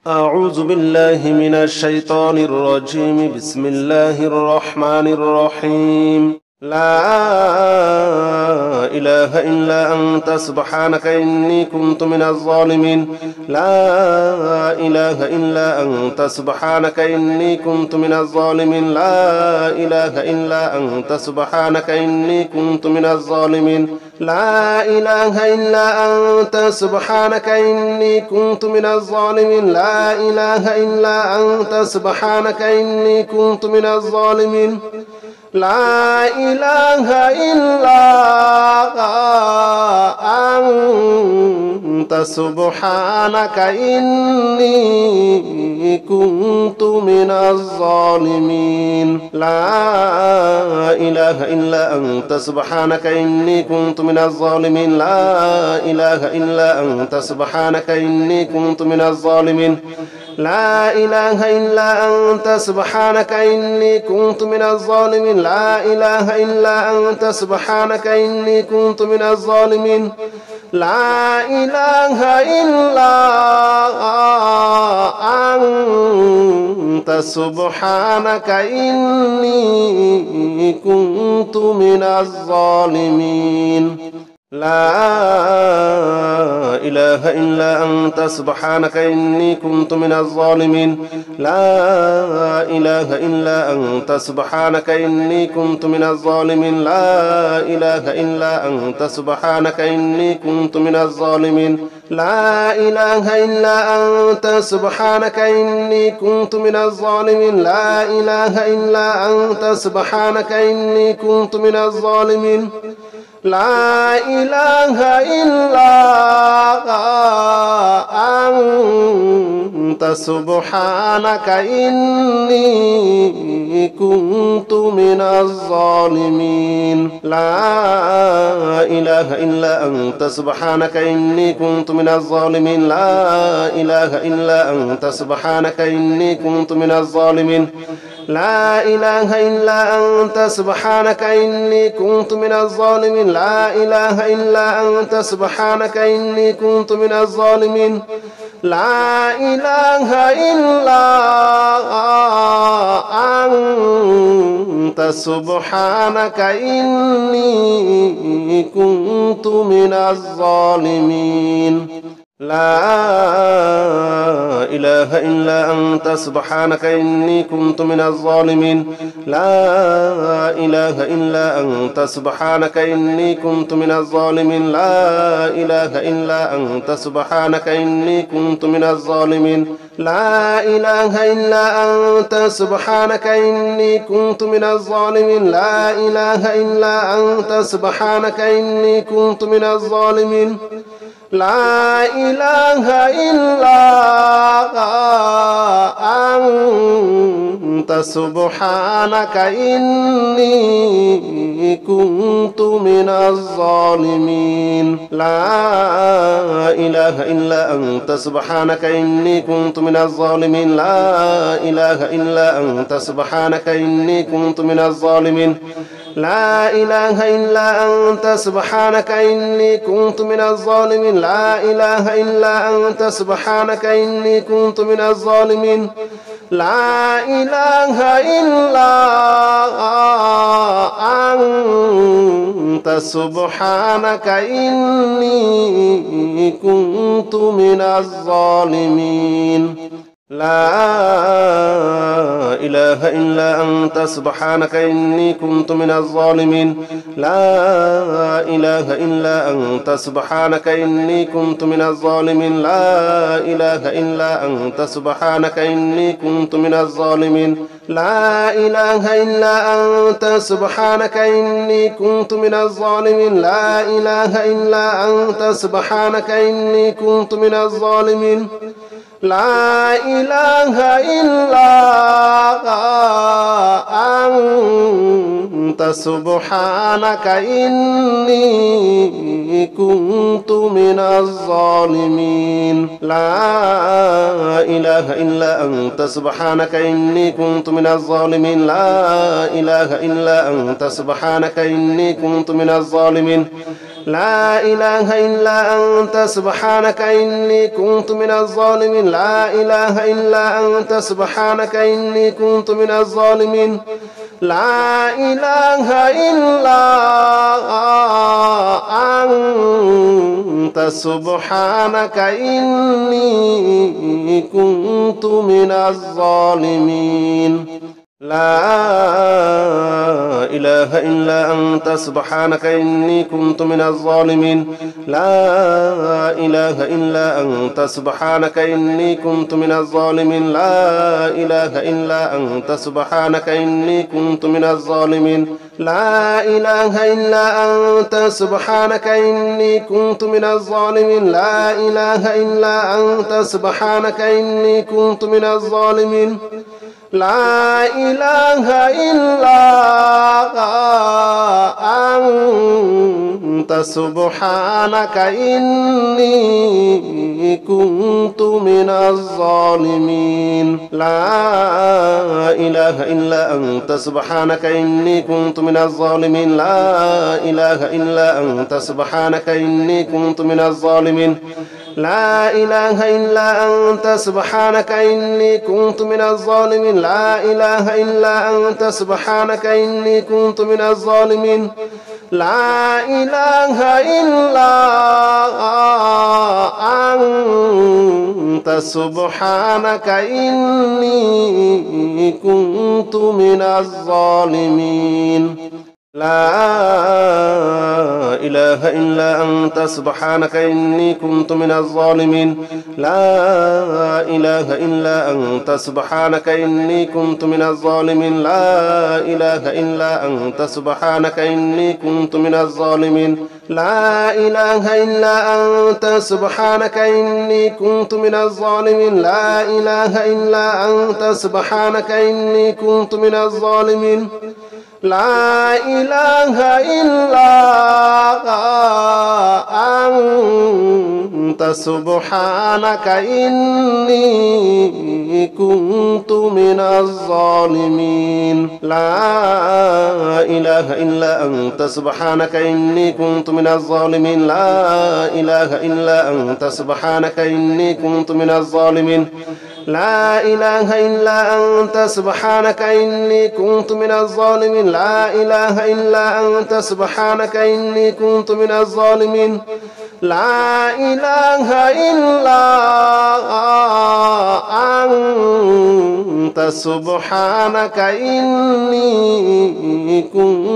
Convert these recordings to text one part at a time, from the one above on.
أعوذ بالله من الشيطان الرجيم. بسم الله الرحمن الرحيم. لا إله إلا أنت سبحانك إني كنت من الظالمين. لا إله إلا أنت سبحانك إني كنت من الظالمين. لا إله إلا أنت سبحانك إني كنت من الظالمين. لا إله إلا أنت سبحانك إني كنت من الظالمين. لا إله إلا أنت سبحانك إني كنت من الظالمين. لا إله إلا أنت سبحانك إني كنت من الظالمين. لا إله إلا أنت سبحانك إني كنت من الظالمين. لا إله إلا أنت سبحانك إني كنت من الظالمين. لا إله إلا أنت سبحانك إني كنت من الظالمين. لا إله إلا أنت سبحانك إني كنت من الظالمين. لا إله إلا أنت سبحانك إني كنت من الظالمين. لا إله إلا أنت سبحانك إني كنت من الظالمين. لا إله إلا أنت سبحانك إني كنت من الظالمين. لا إله إلا أنت سبحانك إني كنت من الظالمين. لا إله إلا أنت سبحانك إني كنت من الظالمين. لا إله إلا أنت سبحانك إني كنت من الظالمين. لا إله إلا أنت سبحانك إني كنت من الظالمين. لا إله إلا أنت سبحانك إني كنت من الظالمين. لا إله إلا أنت سبحانك إني كنت من الظالمين. لا إله إلا أنت سبحانك إني كنت من الظالمين. لا إله إلا أنت سبحانك إني كنت من الظالمين. لا إله إلا أنت سبحانك إني كنت من الظالمين. لا إله إلا أنت سبحانك إني كنت من الظالمين. لا إله إلا أنت سبحانك إني كنت من الظالمين. لا إله إلا أنت سبحانك إني كنت من الظالمين. لا إله إلا أنت سبحانك إني كنت من الظالمين. لا إله إلا أنت سبحانك إني كنت من الظالمين. لا إله إلا أنت سبحانك إني كنت من الظالمين. لا إله إلا أنت سبحانك إني كنت من الظالمين. لا إله إلا أنت سبحانك إني كنت من الظالمين. لا إله إلا أنت سبحانك إني كنت من الظالمين. لا إله إلا أنت سبحانك إني كنت من الظالمين. لا إله إلا أنت سبحانك إني كنت من الظالمين. لا إله إلا أنت سبحانك إني كنت من الظالمين. لا إله إلا أنت سبحانك إني كنت من الظالمين. لا إله إلا أنت سبحانك إني كنت من الظالمين. لا إله إلا أنت سبحانك إني كنت من الظالمين. لا إله إلا أنت سبحانك إني كنت من الظالمين. لا إله إلا أنت سبحانك إني كنت من الظالمين. لا إله إلا أنت سبحانك إني كنت من الظالمين. لا إله إلا أنت سبحانك إني كنت من الظالمين. لا إله إلا أنت سبحانك إني كنت من الظالمين لا إله إلا أنت سبحانك إني كنت من الظالمين لا إله إلا أنت سبحانك إني كنت من الظالمين لا إله إلا أنت سبحانك إني كنت من الظالمين لا إله إلا أنت سبحانك إني كنت من الظالمين لا إله إلا أنت سبحانك إني كنت من الظالمين لا إله إلا أنت سبحانك إني كنت من الظالمين لا إله إلا أنت سبحانك إني كنت من الظالمين لا إله إلا أنت سبحانك إني كنت من الظالمين لا إله إلا أنت سبحانك إني كنت من الظالمين لا إله إلا أنت سبحانك إني كنت من الظالمين لا إله إلا أنت سبحانك إني كنت من الظالمين لا إله إلا أنت سبحانك إني كنت من الظالمين لا إله إلا أنت سبحانك إني كنت من الظالمين لا إله إلا أنت سبحانك إني كنت من الظالمين لا إله إلا أنت سبحانك إني كنت من الظالمين لا إله إلا أنت سبحانك إني كنت من الظالمين لا إله إلا أنت سبحانك إني كنت من الظالمين لا إله إلا أنت سبحانك إني كنت من الظالمين لا إله إلا أنت سبحانك إني كنت من الظالمين لا إله إلا أنت سبحانك إني كنت من الظالمين لا إله إلا أنت سبحانك إني كنت من الظالمين لا إله إلا أنت سبحانك إني كنت من الظالمين لا إله إلا أنت سبحانك إني كنت من الظالمين لا إله إلا أنت سبحانك إني كنت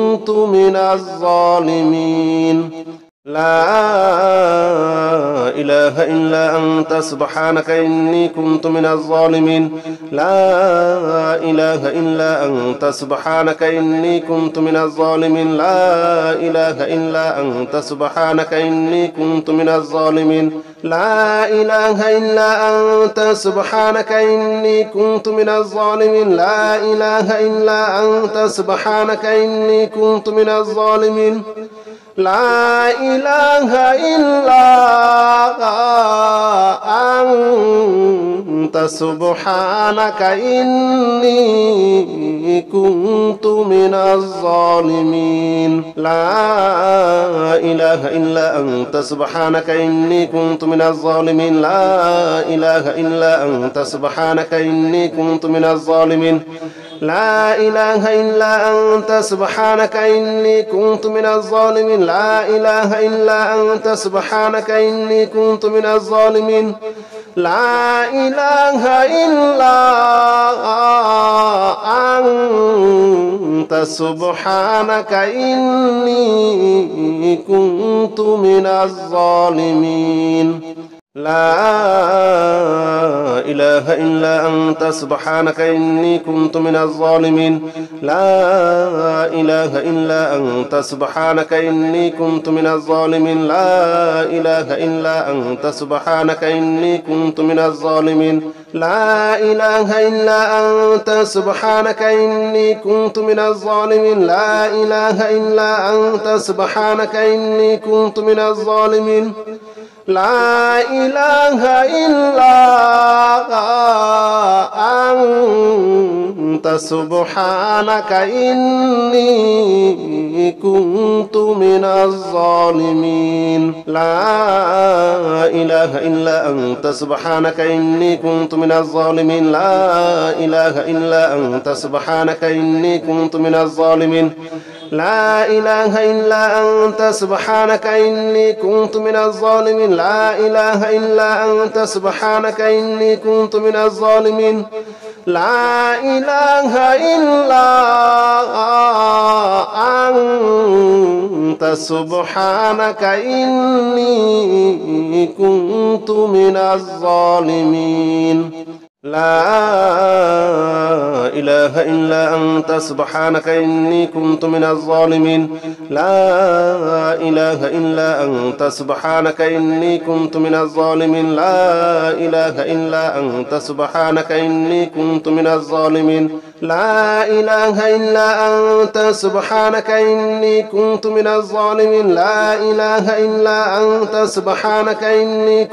من الظالمين لا إله إلا أنت سبحانك إني كنت من الظالمين لا إله إلا أنت سبحانك إني كنت من الظالمين لا إله إلا أنت سبحانك إني كنت من الظالمين لا إله إلا أنت سبحانك إني كنت من الظالمين لا إله إلا أنت سبحانك إني كنت من الظالمين لا إله إلا أنت سبحانك إني كنت من الظالمين لا إله إلا أنت سبحانك إني كنت من الظالمين لا إله إلا أنت سبحانك إني كنت من الظالمين لا إله إلا أنت سبحانك إني كنت من الظالمين لا إله إلا أنت سبحانك إني كنت من الظالمين لا إله إلا أنت سبحانك إني كنت من الظالمين لا إله إلا أنت سبحانك إني كنت من الظالمين لا إله إلا أنت سبحانك إني كنت من الظالمين لا إله إلا أنت سبحانك إني كنت من الظالمين لا إله إلا أنت سبحانك إني كنت من الظالمين لا إله إلا أنت سبحانك إني كنت من الظالمين لا إله إلا أنت سبحانك إني كنت من الظالمين لا إله إلا أنت سبحانك إني كنت من الظالمين لا إله إلا أنت سبحانك إني كنت من الظالمين لا إله إلا أنت سبحانك إني كنت من الظالمين لا إله إلا أنت سبحانك إني كنت من الظالمين لا إله إلا أنت سبحانك إني كنت من الظالمين لا إله إلا أنت سبحانك إني كنت من الظالمين لا إله إلا أنت سبحانك إني كنت من الظالمين لا إله إلا أنت سبحانك إني كنت من الظالمين لا إله إلا أنت سبحانك إني كنت من الظالمين لا إله إلا أنت سبحانك إني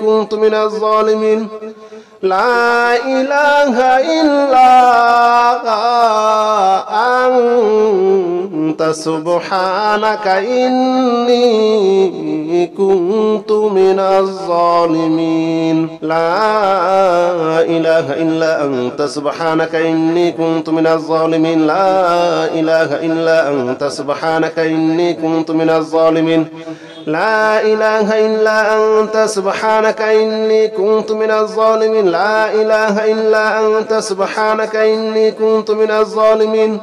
كنت من الظالمين لا إله إلا أنت سبحانك إني كنت من الظالمين لا إله إلا أنت سبحانك إني كنت من الظالمين لا إله إلا أنت سبحانك إني كنت من الظالمين لا إله إلا أنت سبحانك إني كنت من الظالمين لا إله إلا أنت سبحانك إني كنت من الظالمين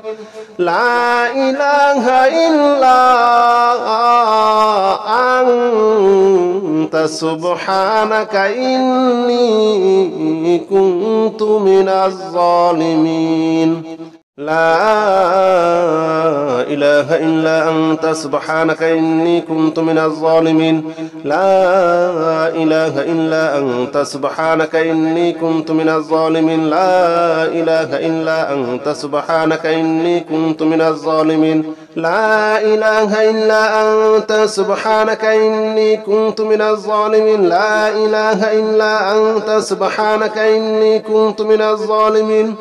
لا إله إلا أنت سبحانك إني كنت من الظالمين لا إله إلا أنت سبحانك إني كنت من الظالمين لا إله إلا أنت سبحانك إني كنت من الظالمين لا إله إلا أنت سبحانك إني كنت من الظالمين لا إله إلا أنت سبحانك إني كنت من الظالمين لا إله إلا أنت سبحانك إني كنت من الظالمين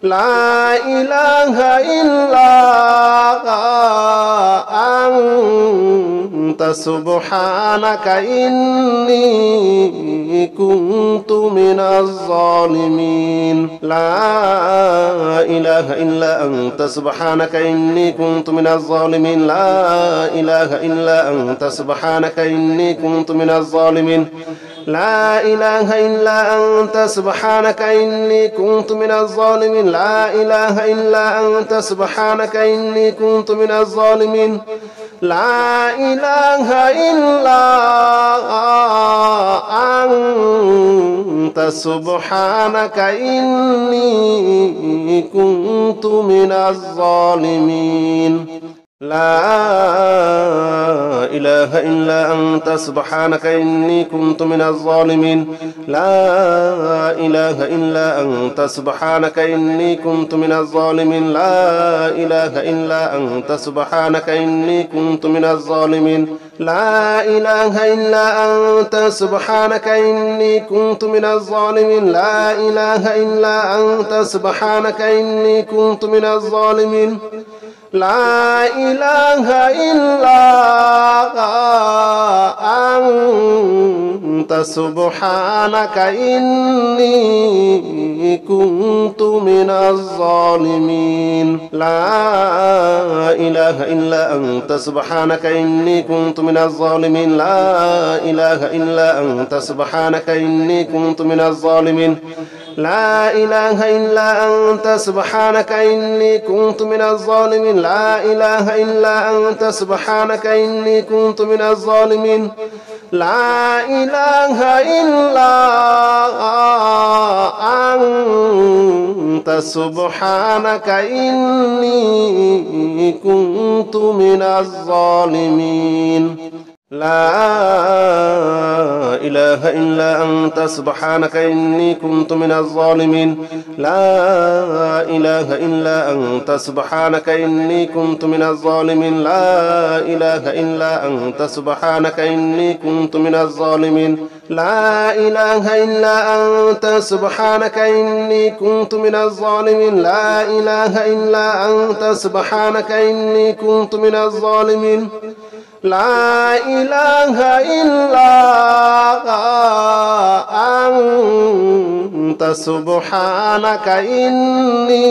لا إله إلا أنت سبحانك إني كنت من الظالمين لا إله إلا أنت سبحانك إني كنت من الظالمين لا إله إلا أنت سبحانك إني كنت من الظالمين لا إله إلا أنت سبحانك إني كنت من الظالمين لا إله إلا أنت سبحانك إني كنت من الظالمين لا إله إلا أنت سبحانك إني كنت من الظالمين لا إله إلا أنت سبحانك إني كنت من الظالمين لا إله إلا أنت سبحانك إني كنت من الظالمين لا إله إلا أنت سبحانك إني كنت من الظالمين لا إله إلا أنت سبحانك إني كنت من الظالمين لا إله إلا أنت سبحانك إني كنت من الظالمين لا إله إلا أنت سبحانك إني كنت من الظالمين لا إله إلا أنت سبحانك إني كنت من الظالمين لا إله إلا أنت سبحانك إني كنت من الظالمين لا إله إلا أنت سبحانك إني كنت من الظالمين لا إله إلا أنت سبحانك إني كنت من الظالمين لا إله إلا أنت سبحانك إني كنت من الظالمين لا إله إلا أنت سبحانك إني كنت من الظالمين لا إله إلا أنت سبحانك إني كنت من الظالمين لا إله إلا أنت سبحانك إني كنت من الظالمين لا إله إلا أنت سبحانك إني كنت من الظالمين لا إله إلا أنت سبحانك إني كنت من الظالمين لا إله إلا أنت سبحانك إني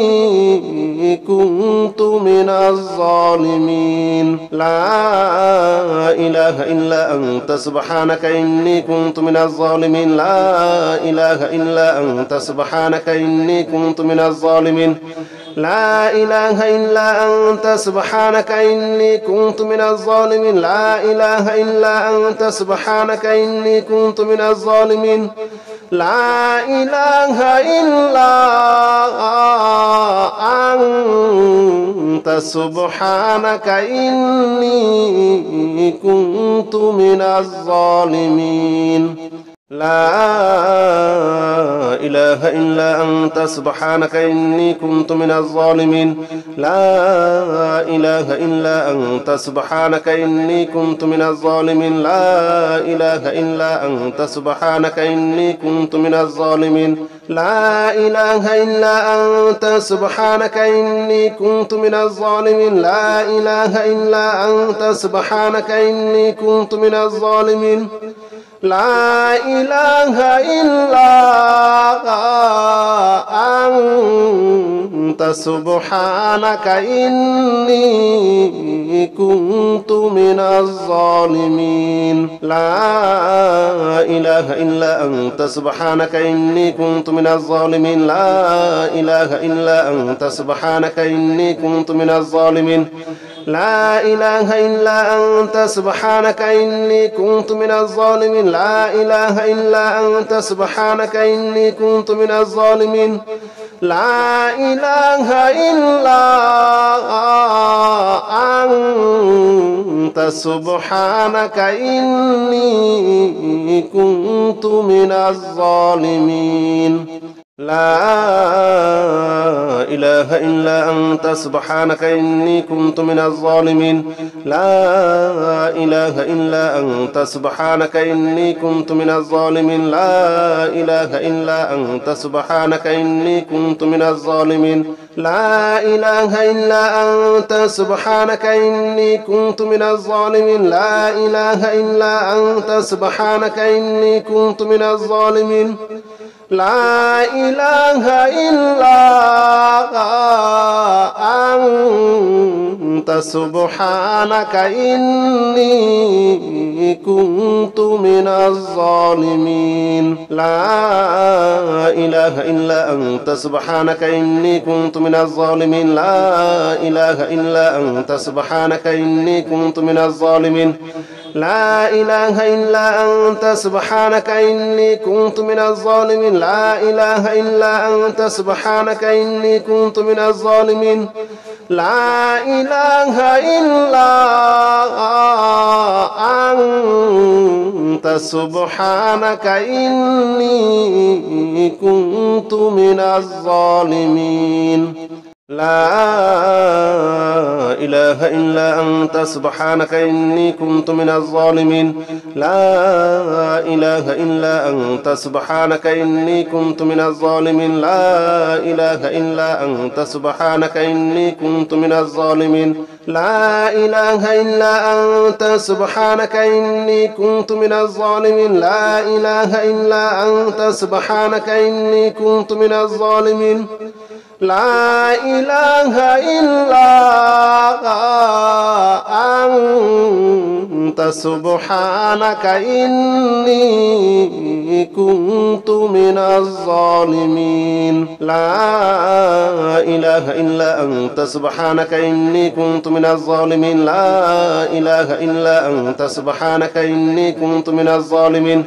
كنت من الظالمين لا إله إلا أنت سبحانك إني كنت من الظالمين لا إله إلا أنت سبحانك إني كنت من الظالمين لا إله إلا أنت سبحانك إني كنت من الظالمين لا إله إلا أنت سبحانك إني كنت من الظالمين لا إله إلا أنت سبحانك إني كنت من الظالمين لا إله إلا أنت سبحانك إني كنت من الظالمين لا إله إلا أنت سبحانك إني كنت من الظالمين لا إله إلا أنت سبحانك إني كنت من الظالمين لا إله إلا أنت سبحانك إني كنت من الظالمين لا إله إلا أنت سبحانك إني كنت من الظالمين لا إله إلا أنت سبحانك إني كنت من الظالمين لا إله إلا أنت سبحانك إني كنت من الظالمين لا إله إلا أنت سبحانك إني كنت من الظالمين لا إله إلا أنت سبحانك إني كنت من الظالمين لا إله إلا أنت سبحانك إني كنت من الظالمين لا إله إلا أنت سبحانك إني كنت من الظالمين لا إله إلا أنت سبحانك إني كنت من الظالمين لا إله إلا أنت سبحانك إني كنت من الظالمين لا إله إلا أنت سبحانك إني كنت من الظالمين لا إله إلا أنت سبحانك إني كنت من الظالمين لا إله إلا أنت سبحانك إني كنت من الظالمين لا إله إلا أنت سبحانك إني كنت من الظالمين لا إله إلا أنت سبحانك إني كنت من الظالمين لا إله إلا أنت سبحانك إني كنت من الظالمين لا إله إلا أنت سبحانك إني كنت من الظالمين لا إله إلا أنت سبحانك إني كنت من الظالمين لا إله إلا أنت سبحانك إني كنت من الظالمين لا إله إلا أنت سبحانك إني كنت من الظالمين لا إله إلا أنت سبحانك إني كنت من الظالمين لا إله إلا أنت سبحانك إني كنت من الظالمين لا إله إلا أنت سبحانك إني كنت من الظالمين لا إله إلا أنت سبحانك إني كنت من الظالمين لا إله إلا أنت سبحانك إني كنت من الظالمين لا إله إلا أنت سبحانك إني كنت من الظالمين لا إله إلا أنت سبحانك إني كنت من الظالمين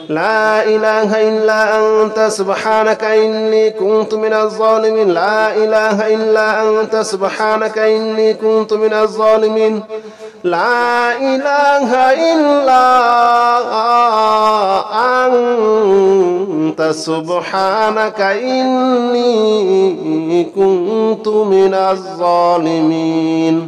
لا إله إلا أنت سبحانك إني كنت من الظالمين لا إله إلا أنت سبحانك إني كنت من الظالمين لا إله إلا أنت سبحانك إني كنت من الظالمين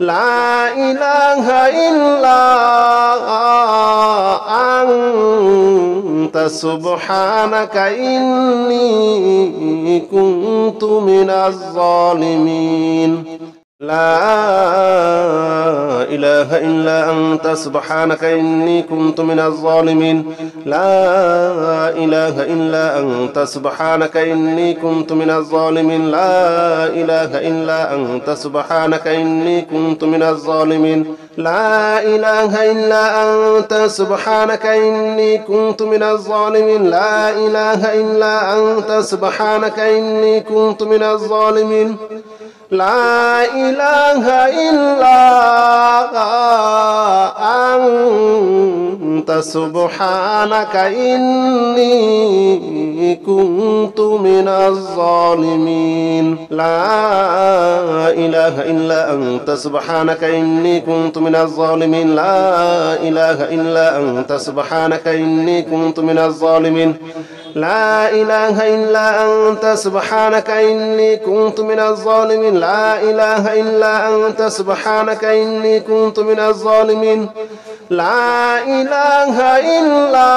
لا إله إلا أنت سبحانك إني كنت من الظالمين لا إله إلا أنت سبحانك إني كنت من الظالمين لا إله إلا أنت سبحانك إني كنت من الظالمين لا إله إلا أنت سبحانك إني كنت من الظالمين لا إله إلا أنت سبحانك إني كنت من الظالمين لا إله إلا أنت سبحانك إني كنت من الظالمين لا إله إلا أنت سبحانك إني كنت من الظالمين لا إله إلا أنت سبحانك إني كنت من الظالمين لا إله إلا أنت سبحانك إني كنت من الظالمين لا إله إلا أنت سبحانك إني كنت من الظالمين لا إله إلا أنت سبحانك إني كنت من الظالمين لا إله إلا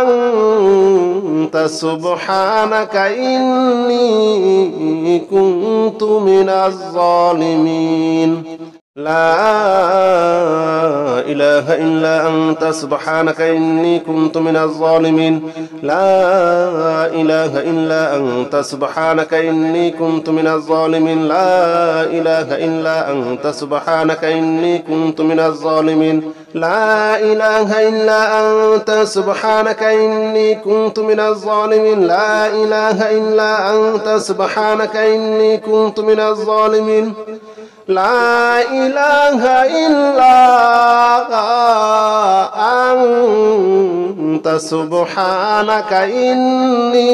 أنت سبحانك إني كنت من الظالمين لا إله إلا أنت سبحانك إني كنت من الظالمين لا إله إلا أنت سبحانك إني كنت من الظالمين لا إله إلا أنت سبحانك إني كنت من الظالمين لا إله إلا أنت سبحانك إني كنت من الظالمين لا إله إلا أنت سبحانك إني كنت من الظالمين لا إله إلا أنت سبحانك إني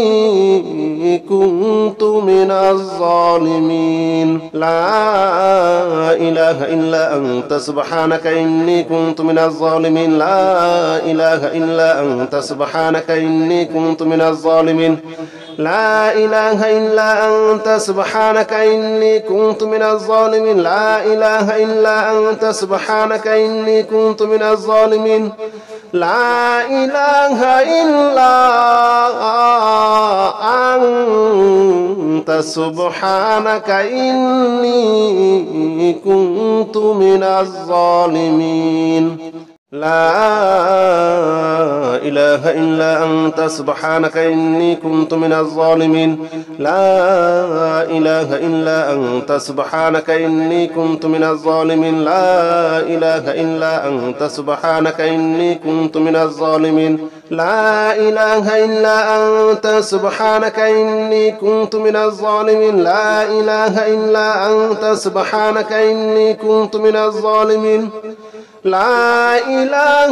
كنت من الظالمين لا إله إلا أنت سبحانك إني كنت من الظالمين لا إله إلا أنت سبحانك إني كنت من الظالمين لا إله إلا أنت سبحانك إني كنت من الظالمين لا إله إلا أنت سبحانك إني كنت من الظالمين لا إله إلا أنت سبحانك إني كنت من الظالمين لا إله إلا أنت سبحانك إني كنت من الظالمين لا إله إلا أنت سبحانك إني كنت من الظالمين لا إله إلا أنت سبحانك إني كنت من الظالمين لا إله إلا أنت سبحانك إني كنت من الظالمين لا إله إلا أنت سبحانك إني كنت من الظالمين لا إله إلا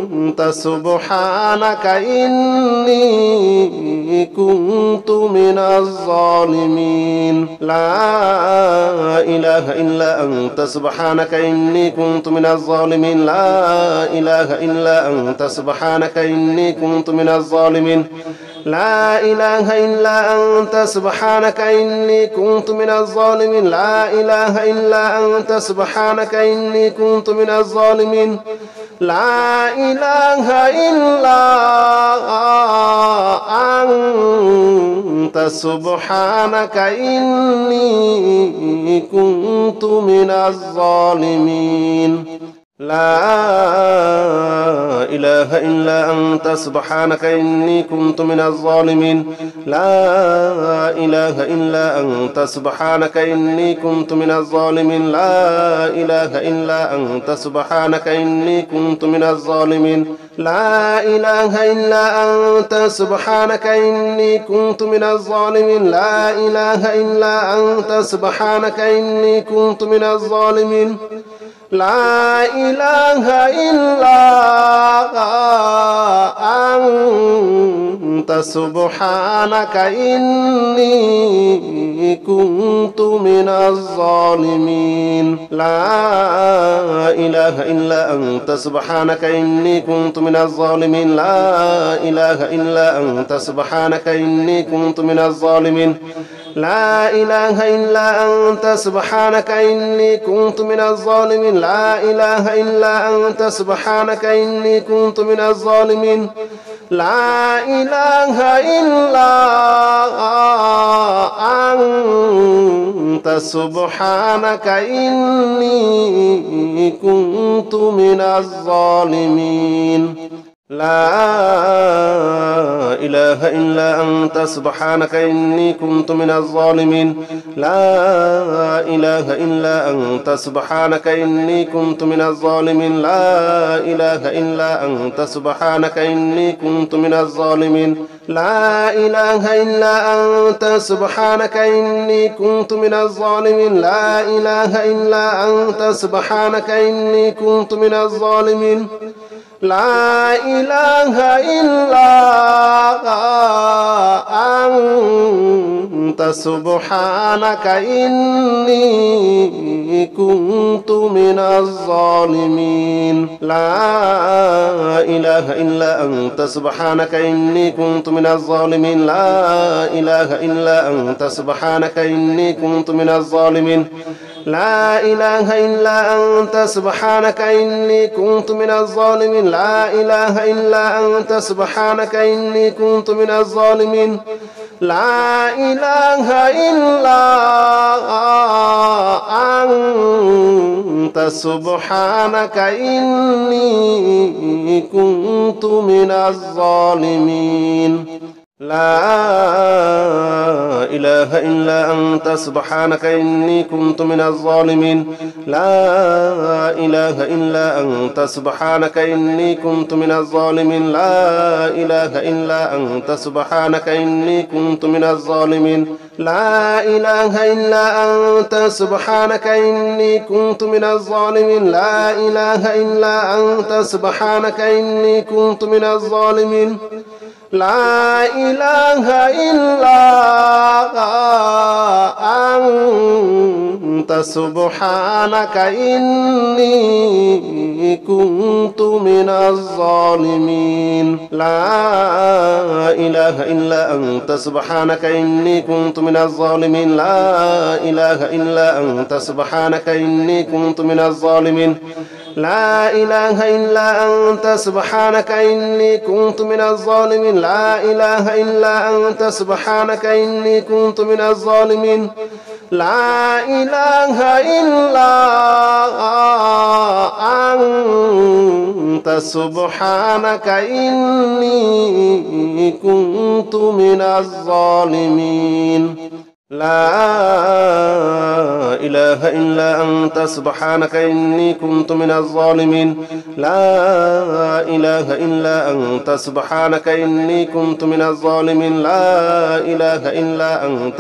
أنت سبحانك إني كنت من الظالمين لا إله إلا أنت سبحانك إني كنت من الظالمين لا إله إلا أنت سبحانك إني كنت من الظالمين لا إله إلا أنت سبحانك إني كنت من الظالمين لا إله إلا أنت سبحانك إني كنت من الظالمين لا إله إلا أنت سبحانك إني كنت من الظالمين لا إله إلا أنت سبحانك إني كنت من الظالمين لا إله إلا أنت سبحانك إني كنت من الظالمين لا إله إلا أنت سبحانك إني كنت من الظالمين لا إله إلا أنت سبحانك إني كنت من الظالمين لا إله إلا أنت سبحانك إني كنت من الظالمين لا إله إلا أنت سبحانك إني كنت من الظالمين لا إله إلا أنت سبحانك إني كنت من الظالمين لا إله إلا أنت سبحانك إني كنت من الظالمين لا إله إلا أنت سبحانك إني كنت من الظالمين لا إله إلا أنت سبحانك إني كنت من الظالمين لا إله إلا أنت سبحانك إني كنت من الظالمين لا إله إلا أنت سبحانك إني كنت من الظالمين لا إله إلا أنت سبحانك إني كنت من الظالمين لا إله إلا أنت سبحانك إني كنت من الظالمين لا إله إلا أنت سبحانك إني كنت من الظالمين لا إله إلا أنت سبحانك إني كنت من الظالمين لا إله إلا أنت سبحانك إني كنت من الظالمين لا إله إلا أنت سبحانك إني كنت من الظالمين لا إله إلا أنت سبحانك إني كنت من الظالمين لا إله إلا أنت سبحانك إني كنت من الظالمين لا إله إلا أنت سبحانك إني كنت من الظالمين لا إله إلا أنت سبحانك إني كنت من الظالمين لا إله إلا أنت سبحانك إني كنت من الظالمين لا إله إلا أنت سبحانك إني كنت من الظالمين لا إله إلا أنت سبحانك إني كنت من الظالمين لا إله إلا أنت سبحانك إني كنت من الظالمين لا إله إلا أنت سبحانك إني كنت من الظالمين لا إله إلا أنت سبحانك إني كنت من الظالمين لا إله إلا أنت سبحانك إني كنت من الظالمين لا إله إلا أنت سبحانك إني كنت من الظالمين لا إله إلا أنت سبحانك إني كنت من الظالمين لا إله إلا أنت سبحانك إني كنت من الظالمين لا إله إلا أنت سبحانك إني كنت من الظالمين لا إله إلا أنت سبحانك إني كنت من الظالمين لا إله إلا أنت سبحانك إني كنت من الظالمين لا إله إلا أنت سبحانك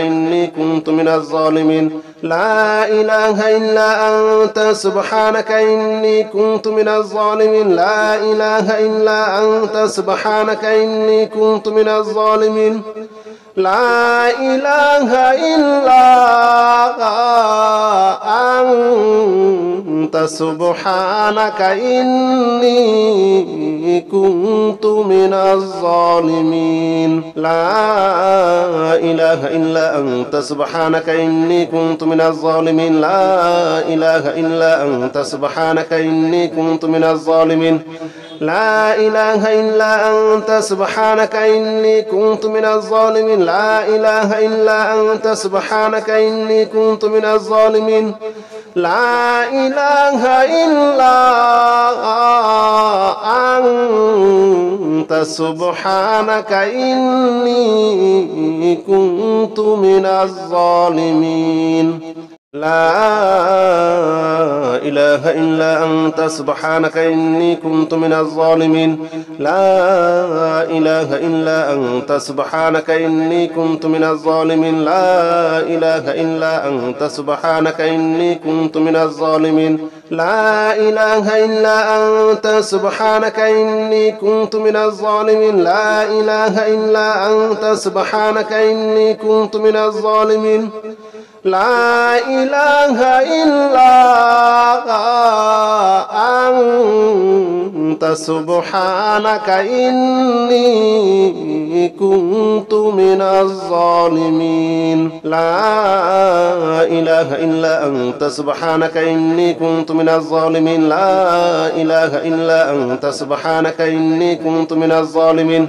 إني كنت من الظالمين لا إله إلا أنت سبحانك إني كنت من الظالمين لا إله إلا أنت سبحانك إني كنت من الظالمين لا إله إلا أنت سبحانك إني كنت من الظالمين لا إله إلا أنت سبحانك إني كنت من الظالمين لا إله إلا أنت سبحانك إني كنت من الظالمين لا إله إلا أنت سبحانك إني كنت من الظالمين لا إله إلا أنت سبحانك إني كنت من الظالمين لا إله إلا أنت سبحانك إني كنت من الظالمين لا إله إلا أنت سبحانك إني كنت من الظالمين لا إله إلا أنت سبحانك إني كنت من الظالمين لا إله إلا أنت سبحانك إني كنت من الظالمين لا إله إلا أنت سبحانك إني كنت من الظالمين لا إله إلا أنت سبحانك إني كنت من الظالمين لا إله إلا أنت سبحانك إني كنت من الظالمين لا إله إلا أنت سبحانك إني كنت من الظالمين لا إله إلا أنت سبحانك إني كنت من الظالمين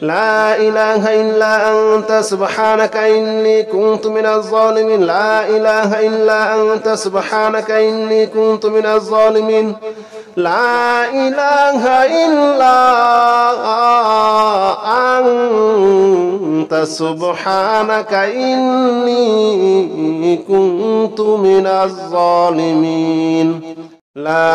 لا إله إلا أنت سبحانك إني كنت من الظالمين لا إله إلا أنت سبحانك إني كنت من الظالمين لا إله إلا أنت سبحانك إني كنت من الظالمين لا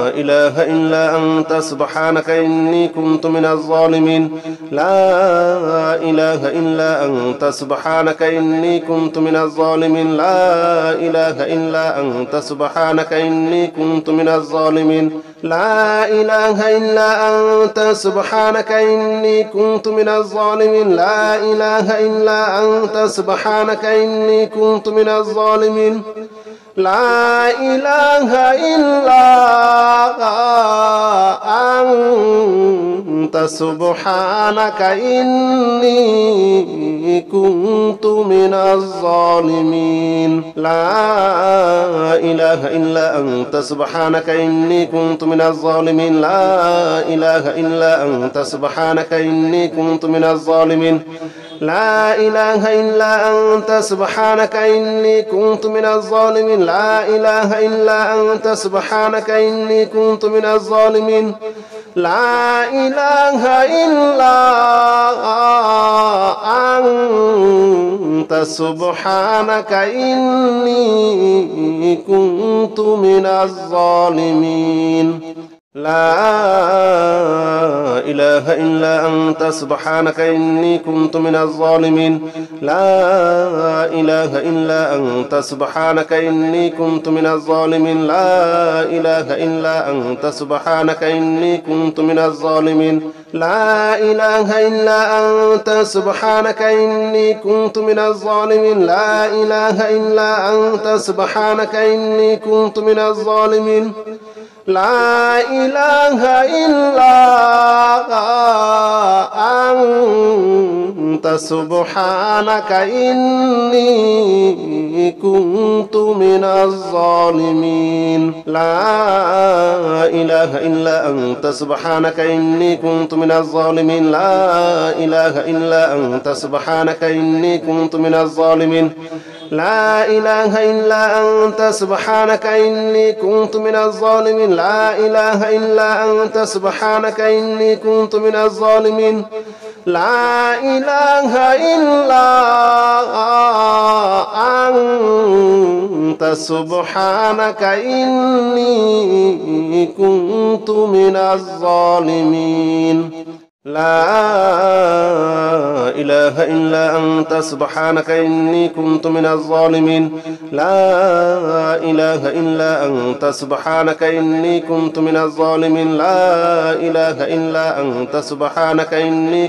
إله إلا أنت سبحانك إني كنت من الظالمين لا إله إلا أنت سبحانك إني كنت من الظالمين لا إله إلا أنت سبحانك إني كنت من الظالمين لا إله إلا أنت سبحانك إني كنت من الظالمين لا إله إلا أنت سبحانك إني كنت من الظالمين لا إله إلا أنت سبحانك إني كنت من الظالمين لا إله إلا أنت سبحانك إني كنت من الظالمين لا إله إلا أنت سبحانك إني كنت من الظالمين لا إله إلا أنت سبحانك إني كنت من الظالمين لا إله إلا أنت سبحانك إني كنت من الظالمين لا إله إلا أنت سبحانك إني كنت من الظالمين لا إله إلا أنت سبحانك إني كنت من الظالمين لا إله إلا أنت سبحانك إني كنت من الظالمين لا إله إلا أنت سبحانك إني كنت من الظالمين لا إله إلا أنت سبحانك إني كنت من الظالمين لا إله إلا أنت سبحانك إني كنت من الظالمين لا إله إلا أنت سبحانك إني كنت من الظالمين لا إله إلا أنت سبحانك إني كنت من الظالمين لا إله إلا أنت سبحانك إني كنت من الظالمين لا إله إلا أنت سبحانك إني كنت من الظالمين لا إله إلا أنت سبحانك إني كنت من الظالمين لا إله إلا أنت سبحانك إني كنت من الظالمين لا إله إلا أنت سبحانك إني كنت من الظالمين لا إله إلا أنت سبحانك إني كنت من الظالمين لا إله إلا أنت سبحانك إني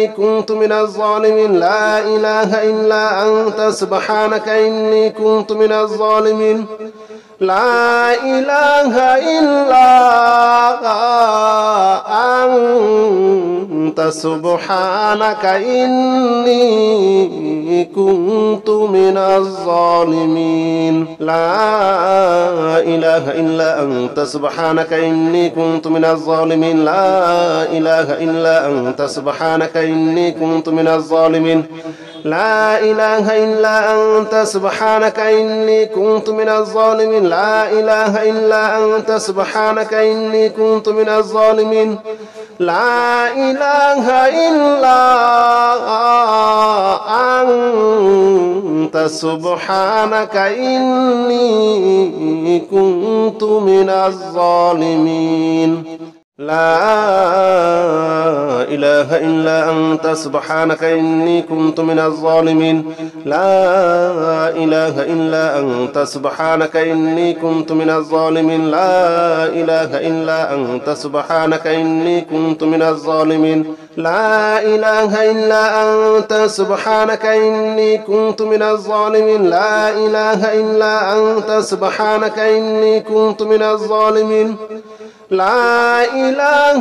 كنت من الظالمين لا إله إلا أنت سبحانك إني كنت من الظالمين لا إله إلا أنت سبحانك إني كنت من الظالمين لا إله إلا أنت سبحانك إني كنت من الظالمين لا إله إلا أنت سبحانك إني كنت من الظالمين لا إله إلا أنت سبحانك إني كنت من الظالمين لا إله إلا أنت سبحانك إني كنت من الظالمين لا إله إلا أنت سبحانك إني كنت من الظالمين لا إله إلا أنت سبحانك إني كنت من الظالمين لا إله إلا أنت سبحانك إني كنت من الظالمين لا إله إلا أنت سبحانك إني كنت من الظالمين لا إله إلا أنت سبحانك إني كنت من الظالمين لا إله إلا أنت سبحانك إني كنت من الظالمين لا إله إلا أنت سبحانك إني كنت من الظالمين لا إله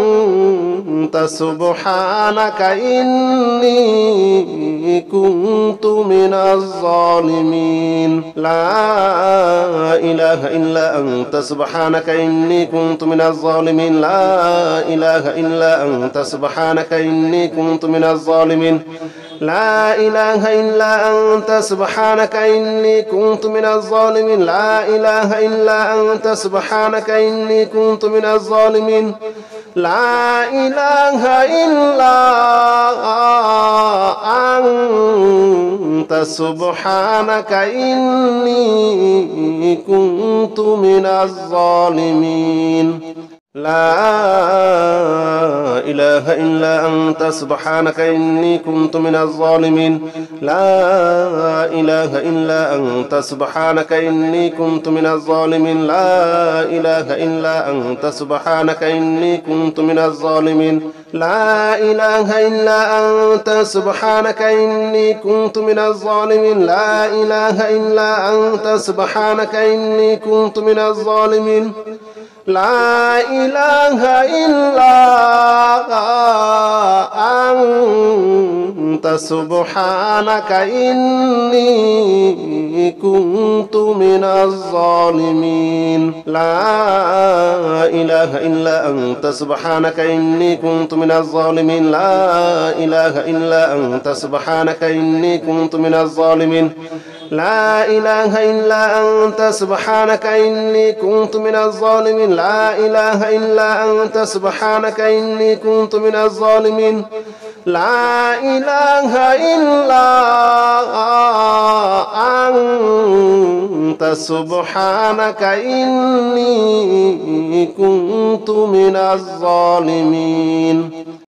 إلا أنت سبحانك إني كنت من الظالمين لا إله إلا أنت سبحانك إني كنت من الظالمين لا إله إلا أنت سبحانك إني كنت من الظالمين لا إله إلا أنت سبحانك إني كنت من الظالمين لا إله إلا أنت سبحانك إني كنت من الظالمين لا إله إلا أنت سبحانك إني كنت من الظالمين لا إله إلا أنت سبحانك إني كنت من الظالمين لا إله إلا أنت سبحانك إني كنت من الظالمين لا إله إلا أنت سبحانك إني كنت من الظالمين لا إله إلا أنت سبحانك إني كنت من الظالمين لا إله إلا أنت سبحانك إني كنت من الظالمين لا إله إلا أنت سبحانك إني كنت من الظالمين لا إله إلا أنت سبحانك إني كنت من الظالمين لا إله إلا أنت سبحانك إني كنت من الظالمين لا إله إلا أنت سبحانك إني كنت من الظالمين لا إله إلا أنت سبحانك إني كنت من الظالمين لا إله إلا أنت سبحانك إني كنت من الظالمين